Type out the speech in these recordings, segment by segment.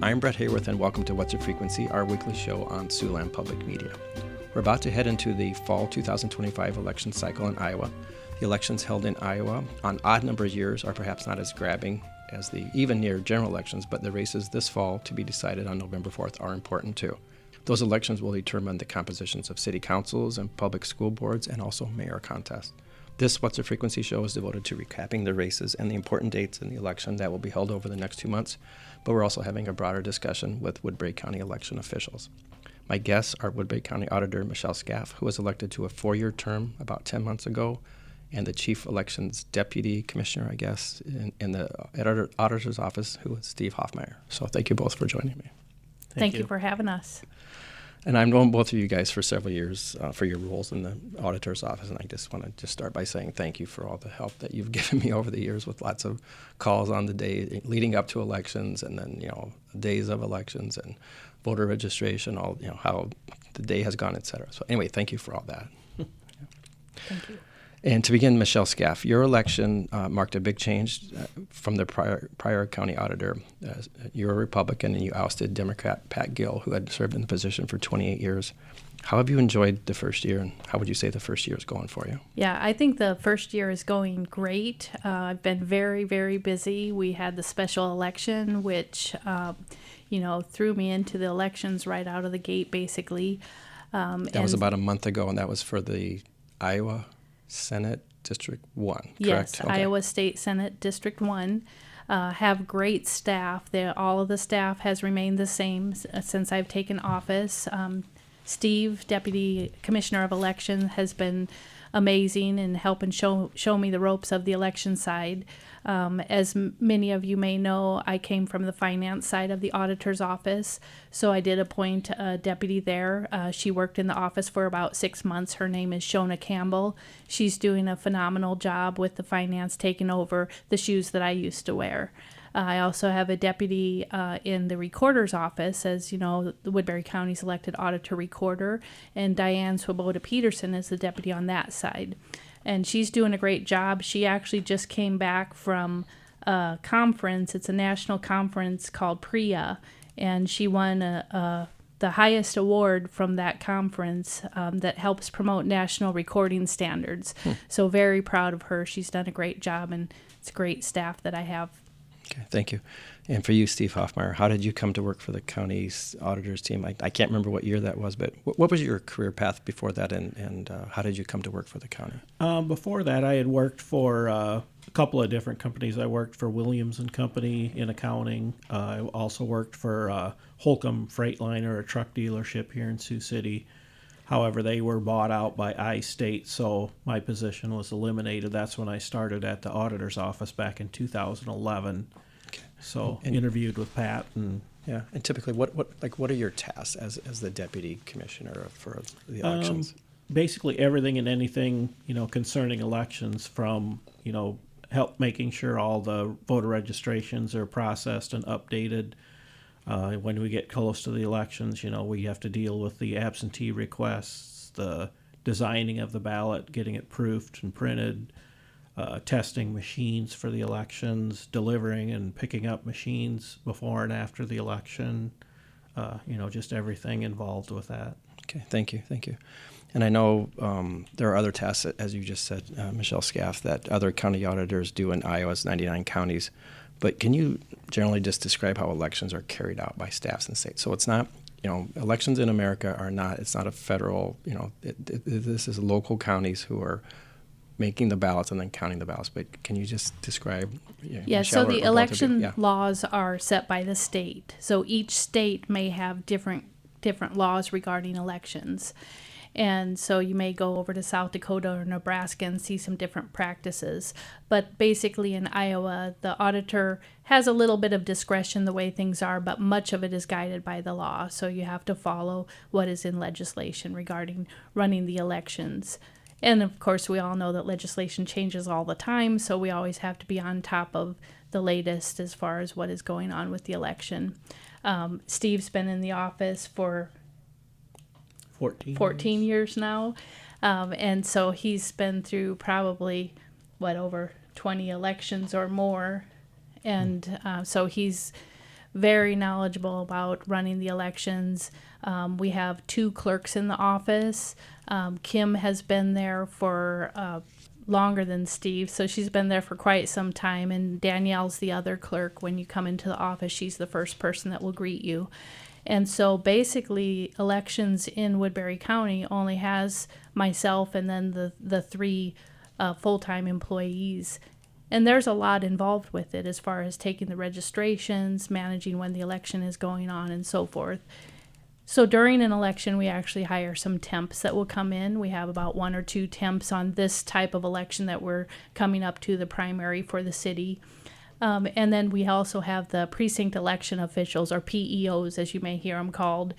I'm Brett Hayworth, and welcome to What's Your Frequency, our weekly show on Siouxland Public Media. We're about to head into the fall 2025 election cycle in Iowa. The elections held in Iowa on odd number of years are perhaps not as grabbing as the even near general elections, but the races this fall to be decided on November 4th are important too. Those elections will determine the compositions of city councils and public school boards and also mayor contests. This What's Your Frequency show is devoted to recapping the races and the important dates in the election that will be held over the next 2 months, but we're also having a broader discussion with Woodbury County election officials. My guests are Woodbury County Auditor Michelle Skaff, who was elected to a 4-year term about 10 months ago, and the Chief Elections Deputy Commissioner, I guess, in the Auditor's Office, who is Skaff Hofmeyer. So thank you both for joining me. Thank you for having us. And I've known both of you guys for several years for your roles in the Auditor's Office, and I just want to start by saying thank you for all the help that you've given me over the years with lots of calls on the day leading up to elections, and then days of elections and voter registration, all how the day has gone, et cetera. So anyway, thank you for all that. Thank you. And to begin, Michelle Skaff, your election marked a big change from the prior county auditor. You're a Republican, and you ousted Democrat Pat Gill, who had served in the position for 28 years. How have you enjoyed the first year, and how would you say the first year is going for you? Yeah, I think the first year is going great. I've been very, very busy. We had the special election, which, threw me into the elections right out of the gate, basically. That was about a month ago, and that was for the Iowa Senate District 1, correct? Yes, okay. Iowa State Senate District 1. Have great staff. All of the staff has remained the same since I've taken office. Steve, Deputy Commissioner of Election, has been amazing in helping show me the ropes of the election side. As many of you may know, I came from the finance side of the auditor's office, so I did appoint a deputy there. She worked in the office for about 6 months. Her name is Shona Campbell. She's doing a phenomenal job with the finance, taking over the shoes that I used to wear. I also have a deputy in the recorder's office, as you know, the Woodbury County's elected auditor recorder, and Diane Swoboda Peterson is the deputy on that side. And she's doing a great job. She actually just came back from a conference. It's a national conference called PRIA, and she won the highest award from that conference that helps promote national recording standards. So very proud of her. She's done a great job, and it's great staff that I have. Okay, thank you. And for you, Skaff Hofmeyer, how did you come to work for the county's auditor's team? I can't remember what year that was, but what was your career path before that, and how did you come to work for the county? Before that, I had worked for a couple of different companies. I worked for Williams & Company in accounting. I also worked for Holcomb Freightliner, a truck dealership here in Sioux City. However, they were bought out by iState, so my position was eliminated. That's when I started at the auditor's office back in 2011. Okay. So interviewed with Pat, and yeah. And typically, what are your tasks as the deputy commissioner for the elections? Basically everything and anything concerning elections, from help making sure all the voter registrations are processed and updated. When we get close to the elections, we have to deal with the absentee requests, the designing of the ballot, getting it proofed and printed, testing machines for the elections, delivering and picking up machines before and after the election, just everything involved with that. Okay, thank you. And I know there are other tasks, as you just said, Michelle Skaff, that other county auditors do in Iowa's 99 counties. But can you generally just describe how elections are carried out by staffs in the state? So it's not, elections in America are not, it's not a federal, this is local counties who are making the ballots and then counting the ballots. But can you just describe? Yeah, so the election laws are set by the state. So each state may have different laws regarding elections. And so you may go over to South Dakota or Nebraska and see some different practices. But basically in Iowa, the auditor has a little bit of discretion the way things are, but much of it is guided by the law. So you have to follow what is in legislation regarding running the elections. And of course, we all know that legislation changes all the time, so we always have to be on top of the latest as far as what is going on with the election. Steve's been in the office for 14 years now. And so he's been through probably, over 20 elections or more. And so he's very knowledgeable about running the elections. We have 2 clerks in the office. Kim has been there for longer than Steve, so she's been there for quite some time, and Danielle's the other clerk. When you come into the office, she's the first person that will greet you. And so basically elections in Woodbury County only has myself and then the 3 full-time employees. And there's a lot involved with it as far as taking the registrations, managing when the election is going on, and so forth. So during an election, we actually hire some temps that will come in. We have about 1 or 2 temps on this type of election that we're coming up to, the primary for the city. And then we also have the precinct election officials, or PEOs, as you may hear them called.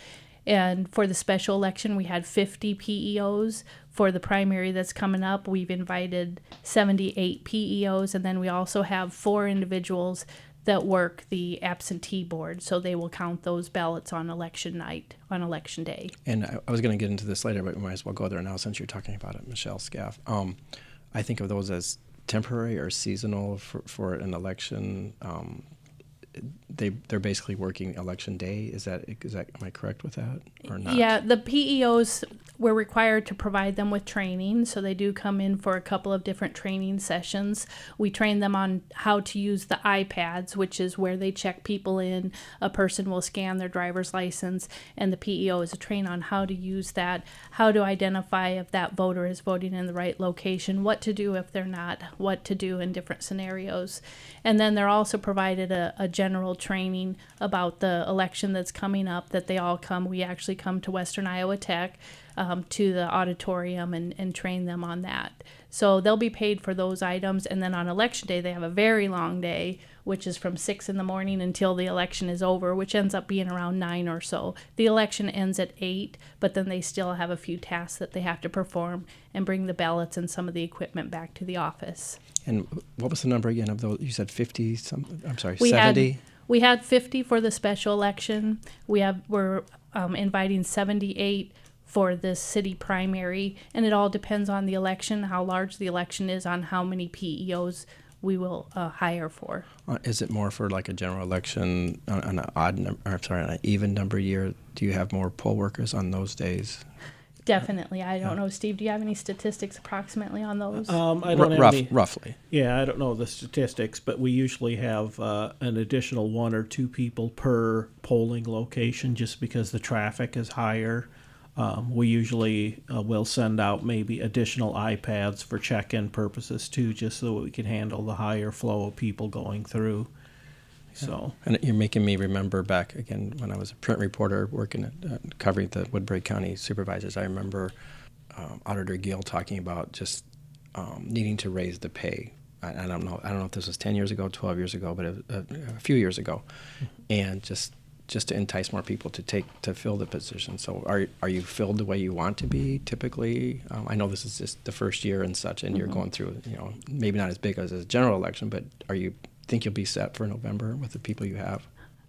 And for the special election, we had 50 PEOs. For the primary that's coming up, we've invited 78 PEOs. And then we also have 4 individuals that work the absentee board, so they will count those ballots on election night, on election day. And I was going to get into this later, but we might as well go there now since you're talking about it, Michelle Skaff. I think of those as temporary or seasonal for an election. They're basically working election day. Is that am I correct with that or not? Yeah, the PEOs, we're required to provide them with training, so they do come in for a couple of different training sessions. We train them on how to use the iPads, which is where they check people in. A person will scan their driver's license, and the PEO is trained on how to use that, how to identify if that voter is voting in the right location, what to do if they're not, what to do in different scenarios. And then they're also provided a general training about the election that's coming up, that they all come. We actually come to Western Iowa Tech, to the auditorium and train them on that. So they'll be paid for those items. And then on election day, they have a very long day, which is from 6 in the morning until the election is over, which ends up being around 9 or so. The election ends at 8, but then they still have a few tasks that they have to perform and bring the ballots and some of the equipment back to the office. And what was the number again of those? You said 50 something? I'm sorry, We 70? We had 50 for the special election. We're inviting 78 for the city primary, and it all depends on the election, how large the election is, on how many PEOs we will hire for. Is it more for like a general election on an on an even number year? Do you have more poll workers on those days? Definitely. I don't know, Steve, do you have any statistics approximately on those? I don't have any, roughly. Yeah, I don't know the statistics, but we usually have an additional 1 or 2 people per polling location just because the traffic is higher. We usually will send out maybe additional iPads for check-in purposes too, just so we can handle the higher flow of people going through. So, and you're making me remember back again when I was a print reporter working at covering the Woodbury County supervisors. I remember Auditor Gill talking about just needing to raise the pay. I don't know if this was 10 years ago, 12 years ago, but a few years ago, and just to entice more people to fill the position. So are you filled the way you want to be typically? I know this is just the first year and such, and you're going through, maybe not as big as a general election, but are you think you'll be set for November with the people you have?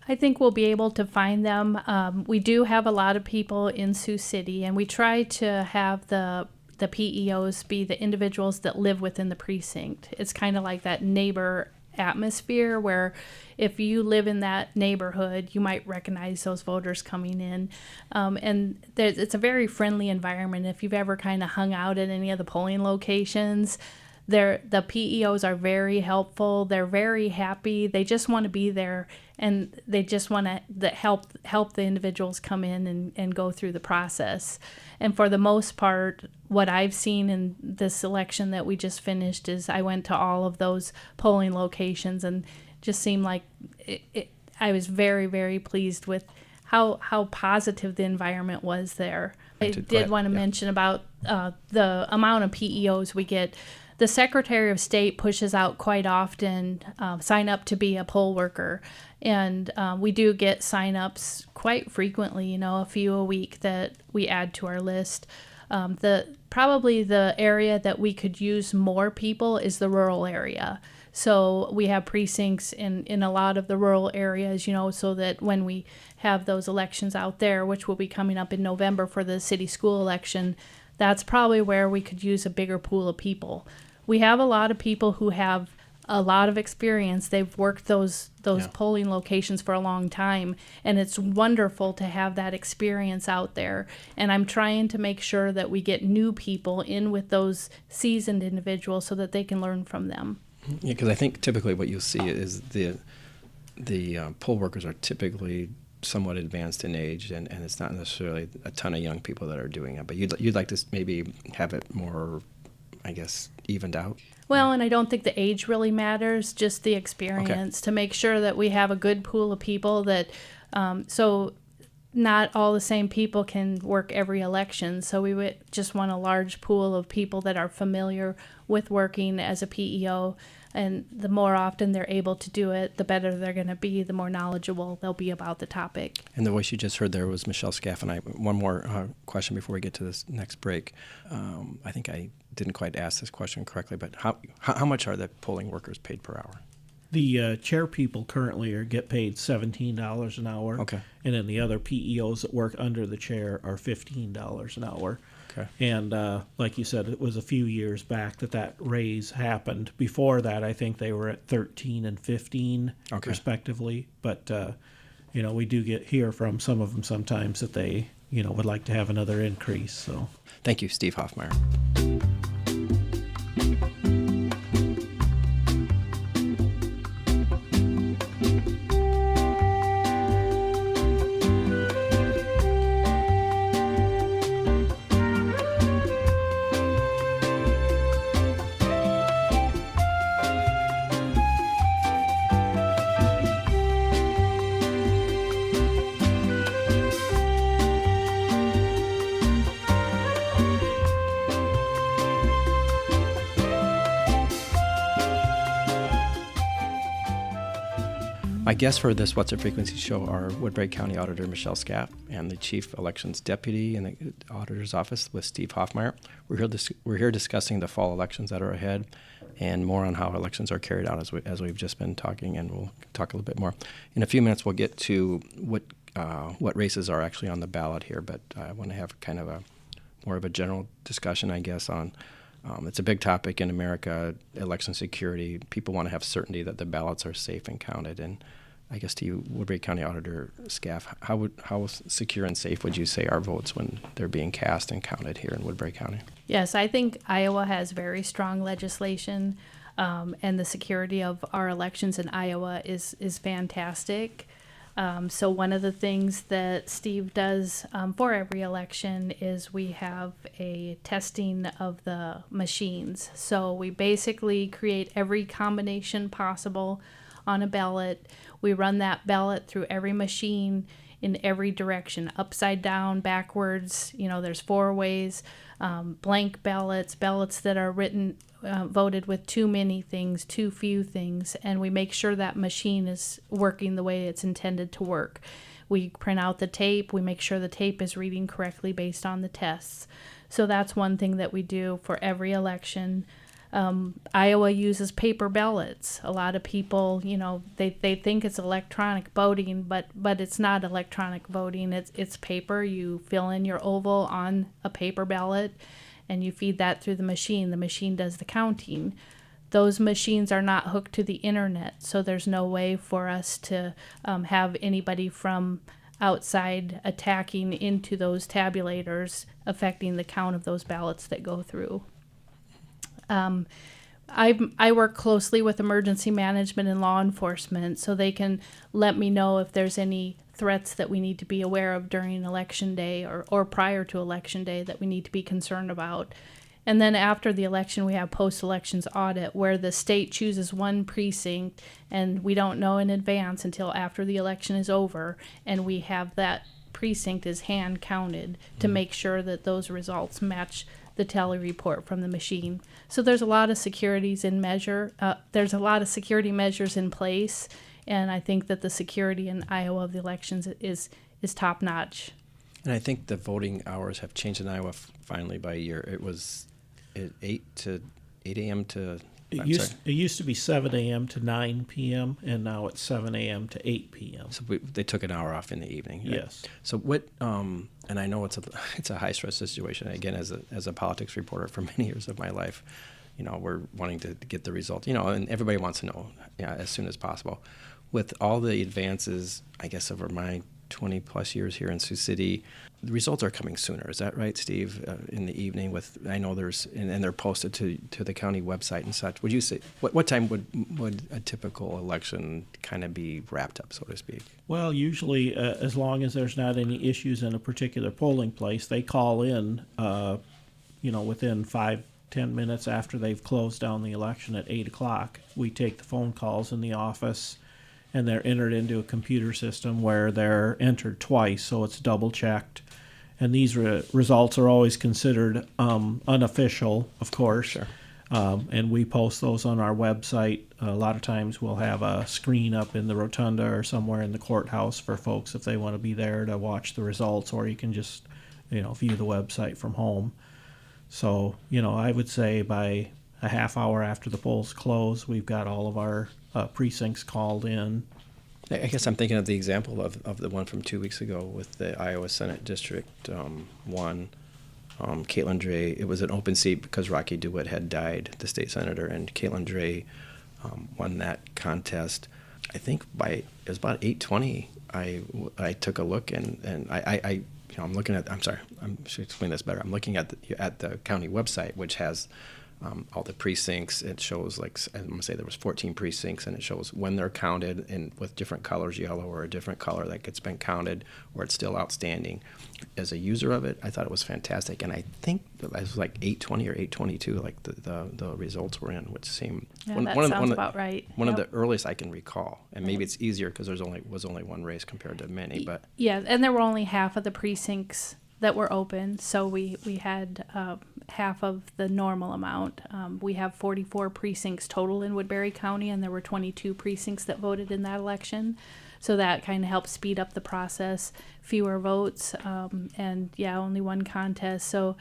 I think we'll be able to find them. We do have a lot of people in Sioux City, and we try to have the PEOs be the individuals that live within the precinct. It's kind of like that neighbor atmosphere where if you live in that neighborhood, you might recognize those voters coming in. And it's a very friendly environment. If you've ever kind of hung out at any of the polling locations, the PEOs are very helpful. They're very happy. They just want to be there, and they just want to help the individuals come in and go through the process. And for the most part, what I've seen in this election that we just finished is I went to all of those polling locations and just seemed like I was very, very pleased with how positive the environment was there. I did want to mention about the amount of PEOs we get. The Secretary of State pushes out quite often, sign up to be a poll worker. And we do get sign-ups quite frequently, a few a week that we add to our list. Probably the area that we could use more people is the rural area. So we have precincts in a lot of the rural areas, so that when we have those elections out there, which will be coming up in November for the city school election, that's probably where we could use a bigger pool of people. We have a lot of people who have a lot of experience. They've worked those Yeah. polling locations for a long time, and it's wonderful to have that experience out there. And I'm trying to make sure that we get new people in with those seasoned individuals so that they can learn from them. Yeah, because I think typically what you'll see is the poll workers are typically somewhat advanced in age, and it's not necessarily a ton of young people that are doing it. But you'd like to maybe have it more, I guess, evened out. Well, and I don't think the age really matters, just the experience, to make sure that we have a good pool of people that, so not all the same people can work every election. So we would just want a large pool of people that are familiar with working as a PEO. And the more often they're able to do it, the better they're going to be, the more knowledgeable they'll be about the topic. And the voice you just heard there was Michelle Skaff. And I one more question before we get to this next break. I think I didn't quite ask this question correctly, but how much are the polling workers paid per hour? The chair people currently get paid $17 an hour. Okay. And then the other PEOs that work under the chair are $15 an hour. Okay. And like you said, it was a few years back that raise happened. Before that, I think they were at 13 and 15 respectively. But we do hear from some of them sometimes that they would like to have another increase. So Thank you, Steve Hofmeyer. My guests for this What's the Frequency show are Woodbury County Auditor Michelle Skaff and the Chief Elections Deputy in the Auditor's Office with Steve Hofmeyer. We're here discussing the fall elections that are ahead and more on how elections are carried out as we've just been talking, and we'll talk a little bit more. In a few minutes, we'll get to what races are actually on the ballot here, but I want to have kind of more of a general discussion, I guess, on it's a big topic in America, election security. People want to have certainty that the ballots are safe and counted. And I guess to you, Woodbury County Auditor Skaff, how secure and safe would you say our votes when they're being cast and counted here in Woodbury County? Yes, I think Iowa has very strong legislation, and the security of our elections in Iowa is fantastic. So one of the things that Steve does for every election is we have a testing of the machines. So we basically create every combination possible on a ballot. We run that ballot through every machine in every direction, upside down, backwards. There's 4 ways, blank ballots that are voted with too many things, too few things, and we make sure that machine is working the way it's intended to work. We print out the tape. We make sure the tape is reading correctly based on the tests. So that's one thing that we do for every election. Iowa uses paper ballots. A lot of people, they think it's electronic voting, but it's not electronic voting. It's paper. You fill in your oval on a paper ballot, and you feed that through the machine. The machine does the counting. Those machines are not hooked to the internet, so there's no way for us to have anybody from outside attacking into those tabulators, affecting the count of those ballots that go through. I work closely with emergency management and law enforcement, so they can let me know if there's any threats that we need to be aware of during election day or prior to election day that we need to be concerned about. And then after the election, we have post-elections audit, where the state chooses one precinct, and we don't know in advance until after the election is over, and we have that precinct is hand counted to make sure that those results match the tally report from the machine. So there's a lot of security measures in place, and I think that the security in Iowa of the elections is top notch. And I think the voting hours have changed in Iowa finally by a year. It was at 8 a.m. to... It used to be 7 a.m. to 9 p.m., and now it's 7 a.m. to 8 p.m. So they took an hour off in the evening. Right? Yes. So what? And I know it's a high stress situation. Again, as a politics reporter for many years of my life, we're wanting to get the result, and everybody wants to know as soon as possible. With all the advances, I guess, over my 20 plus years here in Sioux City, the results are coming sooner. Is that right, Steve? In the evening, I know there's, and they're posted to the county website and such. Would you say, what time would a typical election kind of be wrapped up, so to speak? Well, usually, as long as there's not any issues in a particular polling place, they call in, within 5-10 minutes after they've closed down the election at 8 o'clock. We take the phone calls in the office, and they're entered into a computer system where they're entered twice, so it's double checked. And these results are always considered unofficial, of course. Sure. And we post those on our website. A lot of times we'll have a screen up in the rotunda or somewhere in the courthouse for folks if they want to be there to watch the results, or you can just, view the website from home. So, I would say by a half hour after the polls close, we've got all of our precincts called in. I guess I'm thinking of the example of the one from 2 weeks ago with the Iowa Senate District 1. Caitlin Dre, it was an open seat because Rocky DeWitt had died, the state senator, and Caitlin Dre won that contest. I think it was about 8:20. I took a look and I'm looking at. I'm sorry, I should explain this better. I'm looking at the county website, which has all the precincts. It shows, I'm gonna say there was 14 precincts, and it shows when they're counted and with different colors, yellow or a different color, like it's been counted or it's still outstanding. As a user of it, I thought it was fantastic, and I think it was like 8:20 or 8:22, like the results were in, which seemed sounds about right. One of the earliest I can recall, and maybe it's easier because was only one race compared to many, but yeah, and there were only half of the precincts that were open, so we had half of the normal amount. We have 44 precincts total in Woodbury County, and there were 22 precincts that voted in that election. So that kind of helped speed up the process. Fewer votes, and only one contest. So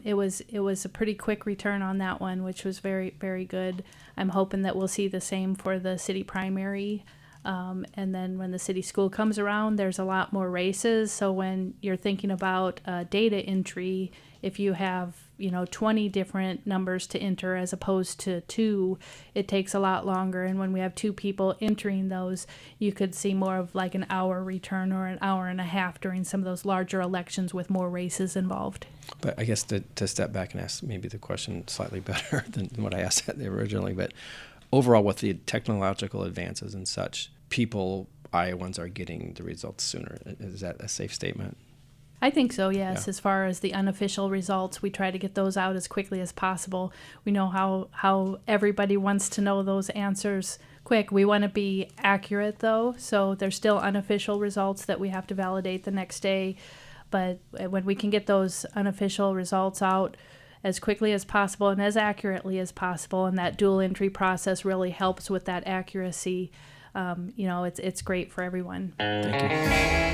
it was a pretty quick return on that one, which was very, very good. I'm hoping that we'll see the same for the city primary. And then when the city school comes around, there's a lot more races. So when you're thinking about data entry, if you have 20 different numbers to enter as opposed to 2, it takes a lot longer. And when we have 2 people entering those, you could see more of like an hour return or an hour and a half during some of those larger elections with more races involved. But I guess to step back and ask maybe the question slightly better than what I asked originally, but overall, with the technological advances and such, Iowans are getting the results sooner. Is that a safe statement? I think so, yes. Yeah. As far as the unofficial results, we try to get those out as quickly as possible. We know how everybody wants to know those answers quick. We want to be accurate, though, so there's still unofficial results that we have to validate the next day. But when we can get those unofficial results out as quickly as possible and as accurately as possible, and that dual entry process really helps with that accuracy, it's great for everyone. Thank you.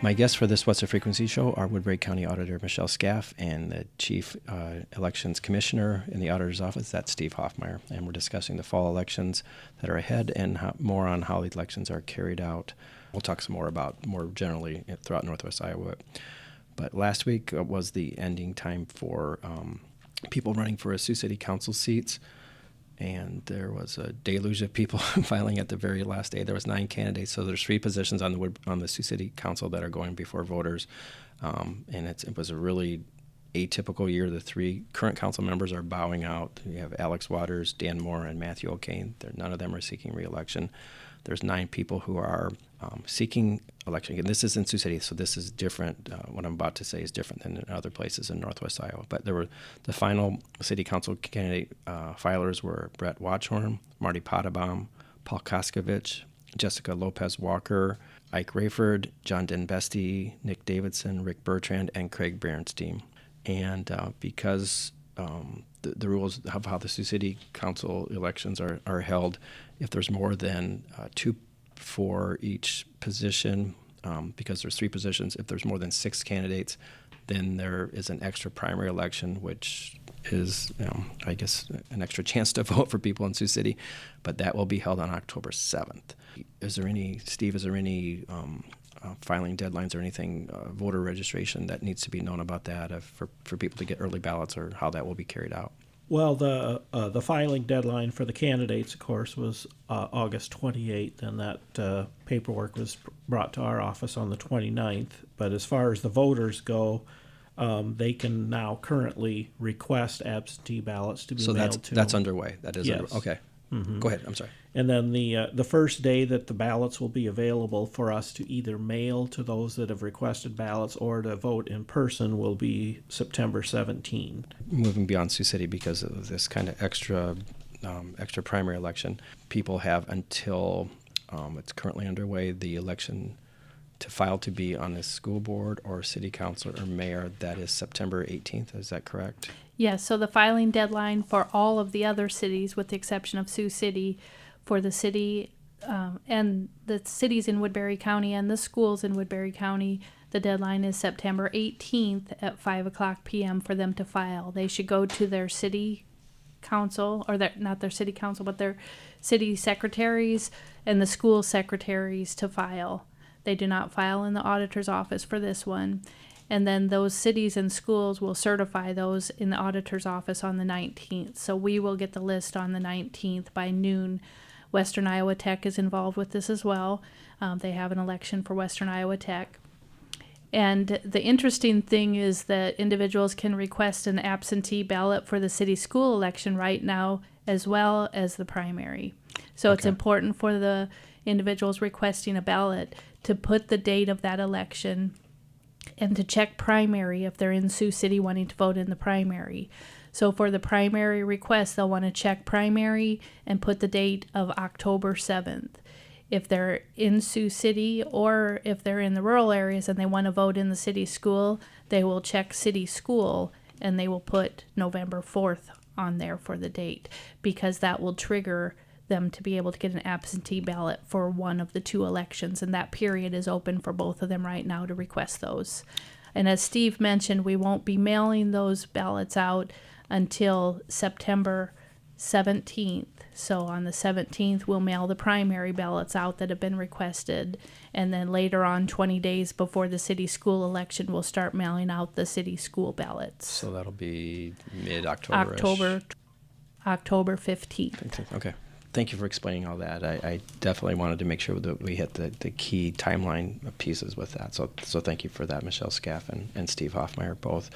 My guests for this What's the Frequency show are Woodbury County Auditor Michelle Skaff and the Chief Elections Commissioner in the Auditor's Office, that's Steve Hofmeyer. And we're discussing the fall elections that are ahead and more on how the elections are carried out. We'll talk some more about more generally throughout Northwest Iowa. But last week was the ending time for people running for Sioux City Council seats. And there was a deluge of people filing at the very last day. There was 9 candidates, so there's 3 positions on the Sioux City Council that are going before voters, and it was a really atypical year. The 3 current council members are bowing out. You have Alex Waters, Dan Moore, and Matthew O'Kane. None of them are seeking re-election. There's 9 people who are seeking election. Again, this is in Sioux City, so this is different. What I'm about to say is different than in other places in Northwest Iowa. But there were the final city council candidate filers were Brett Watchorn, Marty Pottabaum, Paul Koskovich, Jessica Lopez Walker, Ike Rayford, John Denbesti, Nick Davidson, Rick Bertrand, and Craig Berenstein. And because the rules of how the Sioux City Council elections are held, if there's more than 2 for each position, because there's 3 positions, if there's more than 6 candidates, then there is an extra primary election, which is, I guess, an extra chance to vote for people in Sioux City, but that will be held on October 7th. Steve, is there any filing deadlines or anything, voter registration that needs to be known about that for people to get early ballots, or how that will be carried out? Well, the filing deadline for the candidates, of course, was August 28th, and that paperwork was brought to our office on the 29th. But as far as the voters go, they can now currently request absentee ballots to be mailed to them. So that's underway. That is yes. Okay. Mm-hmm. Go ahead. I'm sorry. And then the first day that the ballots will be available for us to either mail to those that have requested ballots or to vote in person will be September 17. Moving beyond Sioux City, because of this kind of extra primary election, people have until it's currently underway, the election to file to be on the school board or city council or mayor. That is September 18th. Is that correct? Yes, so the filing deadline for all of the other cities, with the exception of Sioux City, for the city and the cities in Woodbury County and the schools in Woodbury County, the deadline is September 18th at 5:00 p.m. for them to file. They should go to their city council, or not their city council, but their city secretaries and the school secretaries to file. They do not file in the auditor's office for this one. And then those cities and schools will certify those in the auditor's office on the 19th. So we will get the list on the 19th by noon. Western Iowa Tech is involved with this as well. They have an election for Western Iowa Tech. And the interesting thing is that individuals can request an absentee ballot for the city school election right now, as well as the primary. So It's important for the individuals requesting a ballot to put the date of that election and to check primary if they're in Sioux City wanting to vote in the primary. So for the primary request, they'll want to check primary and put the date of October 7th. If they're in Sioux City, or if they're in the rural areas and they want to vote in the city school, they will check city school and they will put November 4th on there for the date, because that will trigger them to be able to get an absentee ballot for one of the 2 elections, and that period is open for both of them right now to request those. And as Steve mentioned, we won't be mailing those ballots out until September 17th. So on the 17th, we'll mail the primary ballots out that have been requested, and then later on, 20 days before the city school election, we'll start mailing out the city school ballots. So that'll be mid-October-ish. October 15th. Okay. Thank you for explaining all that. I definitely wanted to make sure that we hit the key timeline pieces with that. So thank you for that, Michelle Skaff and Steve Hofmeyer, both.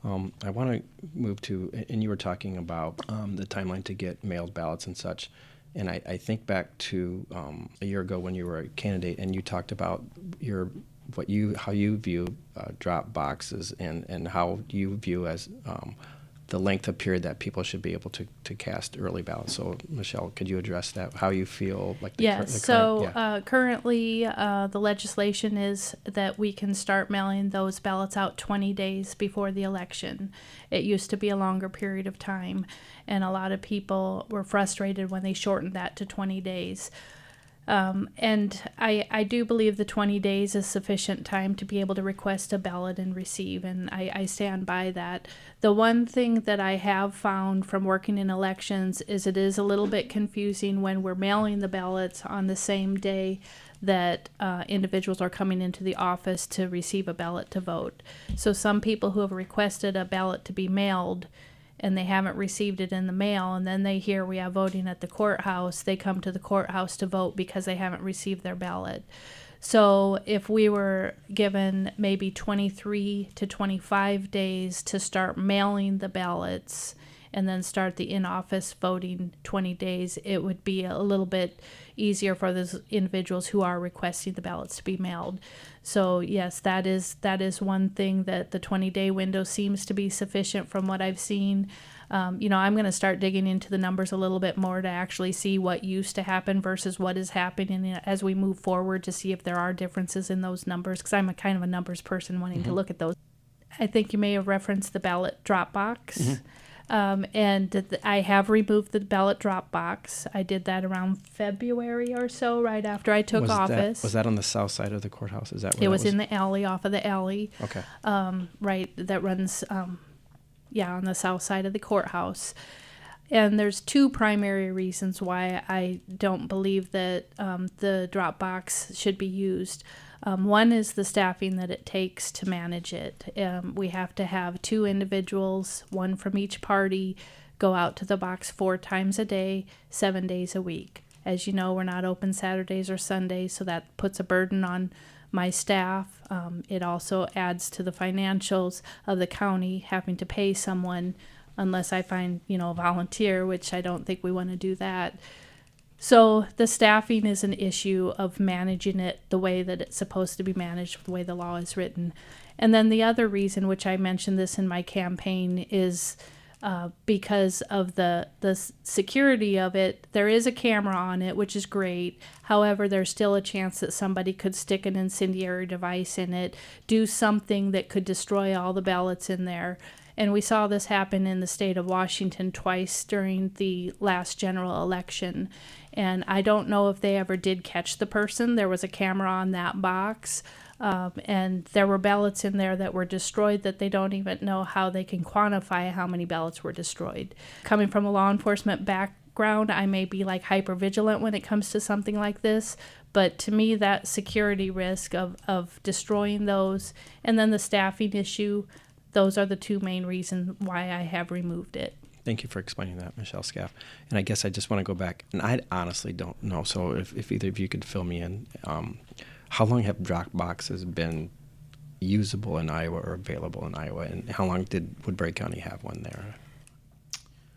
I want to move to, and you were talking about the timeline to get mailed ballots and such. And I think back to a year ago when you were a candidate, and you talked about how you view drop boxes and how you view as the length of period that people should be able to cast early ballots. So, Michelle, could you address that? How you feel like currently the legislation is that we can start mailing those ballots out 20 days before the election. It used to be a longer period of time, and a lot of people were frustrated when they shortened that to 20 days. And I do believe the 20 days is sufficient time to be able to request a ballot and receive, and I stand by that. The one thing that I have found from working in elections is it is a little bit confusing when we're mailing the ballots on the same day that individuals are coming into the office to receive a ballot to vote. So some people who have requested a ballot to be mailed and they haven't received it in the mail, and then they hear we have voting at the courthouse, they come to the courthouse to vote because they haven't received their ballot. So if we were given maybe 23 to 25 days to start mailing the ballots and then start the in-office voting 20 days, it would be a little bit easier for those individuals who are requesting the ballots to be mailed. So yes, that is one thing, that the 20-day window seems to be sufficient from what I've seen. I'm going to start digging into the numbers a little bit more to actually see what used to happen versus what is happening as we move forward, to see if there are differences in those numbers, because I'm a kind of a numbers person wanting to look at those. I think you may have referenced the ballot drop box. I have removed the ballot drop box. I did that around February or so, right after I took office. Was that on the south side of the courthouse? Is that where it was in the alley, off of the alley. Okay. Right, that runs, on the south side of the courthouse. And there's two primary reasons why I don't believe that the drop box should be used. One is the staffing that it takes to manage it. We have to have 2 individuals, one from each party, go out to the box 4 times a day, 7 days a week. As you know, we're not open Saturdays or Sundays, so that puts a burden on my staff. It also adds to the financials of the county having to pay someone, unless I find, a volunteer, which I don't think we want to do that. So the staffing is an issue of managing it the way that it's supposed to be managed, the way the law is written. And then the other reason, which I mentioned this in my campaign, is because of the security of it. There is a camera on it, which is great. However, there's still a chance that somebody could stick an incendiary device in it, do something that could destroy all the ballots in there. And we saw this happen in the state of Washington twice during the last general election. And I don't know if they ever did catch the person. There was a camera on that box. And there were ballots in there that were destroyed that they don't even know how they can quantify how many ballots were destroyed. Coming from a law enforcement background, I may be like hyper vigilant when it comes to something like this. But to me, that security risk of destroying those, and then the staffing issue, those are the 2 main reasons why I have removed it. Thank you for explaining that, Michelle Skaff. And I guess I just want to go back, and I honestly don't know, so if either of you could fill me in, how long have drop boxes been usable in Iowa or available in Iowa, and how long did Woodbury County have one there?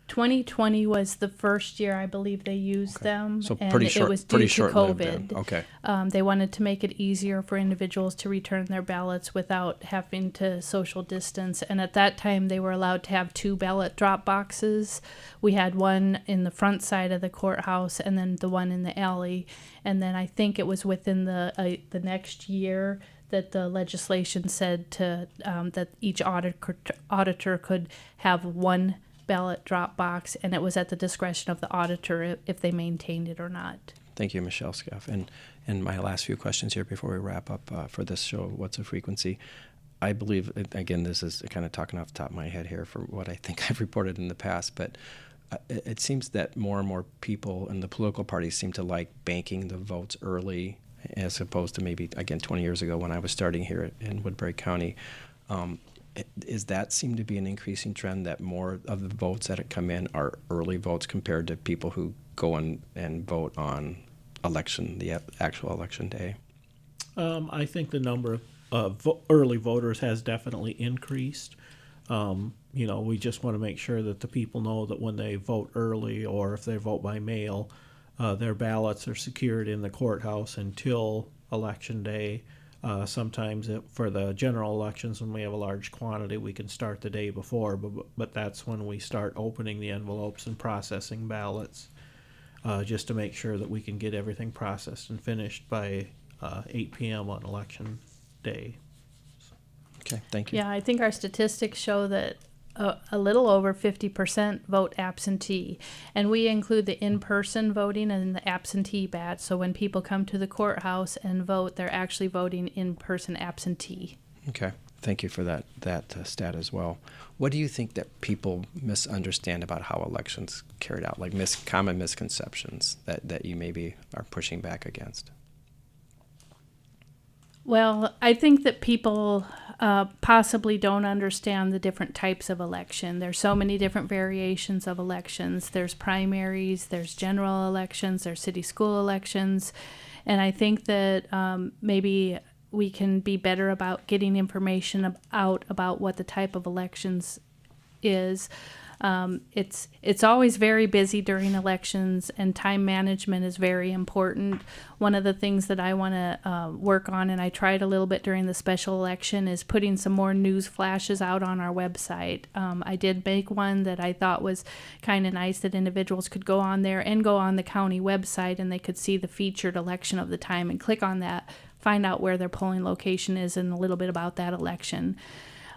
2020 was the first year I believe they used them, So and pretty short, it was due pretty to short-lived COVID. then. Okay. They wanted to make it easier for individuals to return their ballots without having to social distance. And at that time, they were allowed to have 2 ballot drop boxes. We had one in the front side of the courthouse, and then the one in the alley. And then I think it was within the next year that the legislation said that each auditor could have 1 ballot drop box, and it was at the discretion of the auditor if they maintained it or not. Thank you, Michelle Skaff. And my last few questions here before we wrap up for this show, What's a Frequency? I believe, again, this is kind of talking off the top of my head here for what I think I've reported in the past, but it seems that more and more people in the political parties seem to like banking the votes early, as opposed to maybe, again, 20 years ago when I was starting here in Woodbury County. Is that seem to be an increasing trend, that more of the votes that come in are early votes compared to people who go and vote on the actual election day? I think the number of early voters has definitely increased. We just want to make sure that the people know that when they vote early, or if they vote by mail, their ballots are secured in the courthouse until election day. Sometimes for the general elections, when we have a large quantity, we can start the day before, but that's when we start opening the envelopes and processing ballots, just to make sure that we can get everything processed and finished by 8 p.m. on election day. Okay, thank you. Yeah, I think our statistics show that a little over 50% vote absentee, and we include the in-person voting and the absentee batch. So when people come to the courthouse and vote, they're actually voting in-person absentee. Okay, thank you for that stat as well. What do you think that people misunderstand about how elections carried out, like common misconceptions that you maybe are pushing back against? Well, I think that people possibly don't understand the different types of election. There's so many different variations of elections. There's primaries, there's general elections, there's city school elections, And I think that maybe we can be better about getting information out about what the type of elections is. It's always very busy during elections, and time management is very important. One of the things that I want to work on, and I tried a little bit during the special election, is putting some more news flashes out on our website. I did make one that I thought was kind of nice, that individuals could go on there and go on the county website, and they could see the featured election of the time and click on that, find out where their polling location is and a little bit about that election.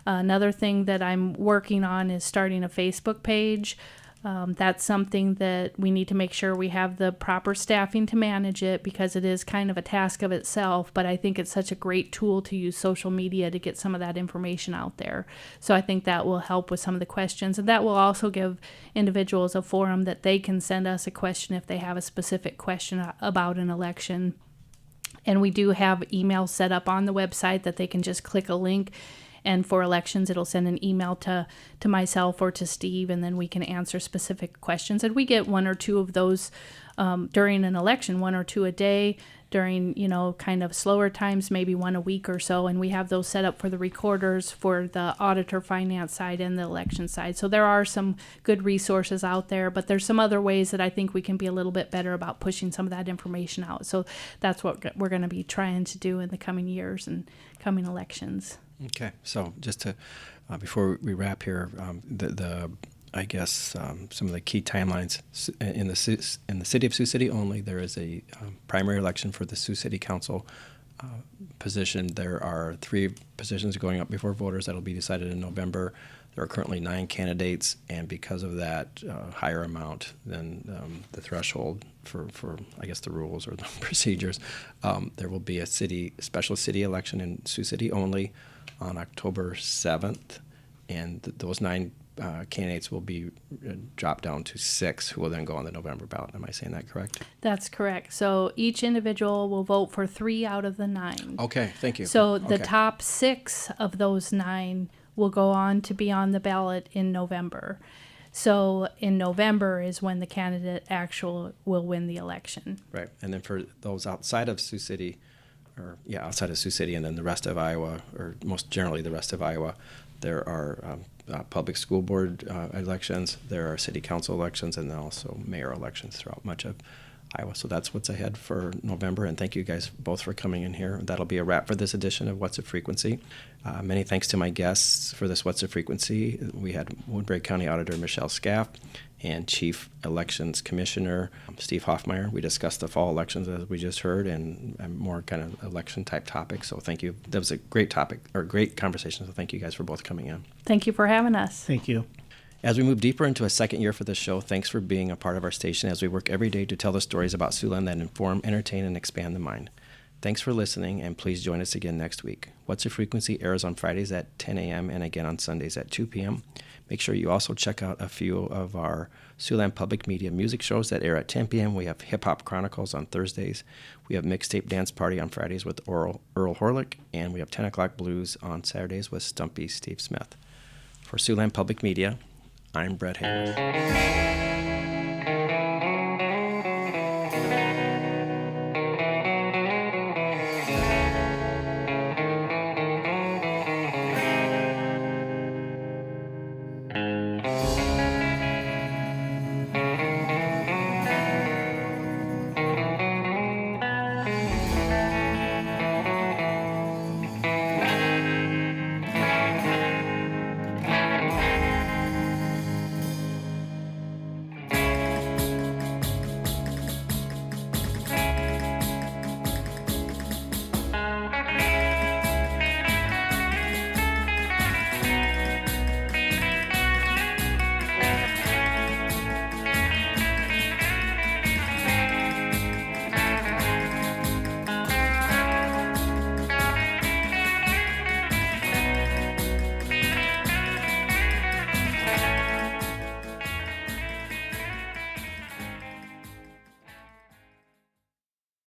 Another thing that I'm working on is starting a Facebook page. That's something that we need to make sure we have the proper staffing to manage it, because it is kind of a task of itself, but I think it's such a great tool to use social media to get some of that information out there. So I think that will help with some of the questions, and that will also give individuals a forum that they can send us a question if they have a specific question about an election. And we do have emails set up on the website that they can just click a link, and for elections, it'll send an email to myself or to Steve, and then we can answer specific questions. And we get one or two of those during an election, one or two a day. During, kind of slower times, maybe one a week or so. And we have those set up for the recorders, for the auditor finance side and the election side. So there are some good resources out there, but there's some other ways that I think we can be a little bit better about pushing some of that information out. So that's what we're going to be trying to do in the coming years and coming elections. Okay, so just to, before we wrap here, I guess some of the key timelines in the city of Sioux City only. There is a primary election for the Sioux City Council position. There are 3 positions going up before voters that'll be decided in November. There are currently 9 candidates, and because of that higher amount than the threshold for I guess the rules or the procedures, there will be a special city election in Sioux City only on October 7th, and those 9 candidates will be dropped down to 6, who will then go on the November ballot. Am I saying that correct? That's correct. So each individual will vote for 3 out of the 9. Okay, thank you. So the top 6 of those 9 will go on to be on the ballot in November. So in November is when the candidate will win the election. Right, and then for those outside of Sioux City, outside of Sioux City, and then the rest of Iowa, or most generally the rest of Iowa, there are public school board elections, there are city council elections, and then also mayor elections throughout much of Iowa. So that's what's ahead for November, and thank you guys both for coming in here. That'll be a wrap for this edition of What's a Frequency. Many thanks to my guests for this What's a Frequency. We had Woodbury County Auditor Michelle Skaff and Chief Elections Commissioner Steve Hofmeyer. We discussed the fall elections, as we just heard, and more kind of election type topics. So thank you. That was a great topic, or great conversation. So thank you guys for both coming in. Thank you for having us. Thank you. As we move deeper into a second year for this show, thanks for being a part of our station as we work every day to tell the stories about Siouxland that inform, entertain, and expand the mind. Thanks for listening, and please join us again next week. What's a Frequency airs on Fridays at 10 a.m. and again on Sundays at 2 p.m. Make sure you also check out a few of our Siouxland Public Media music shows that air at 10 p.m. We have Hip Hop Chronicles on Thursdays. We have Mixtape Dance Party on Fridays with Earl Horlick, and we have 10 o'clock Blues on Saturdays with Stumpy Steve Smith. For Siouxland Public Media, I'm Brett Hayes.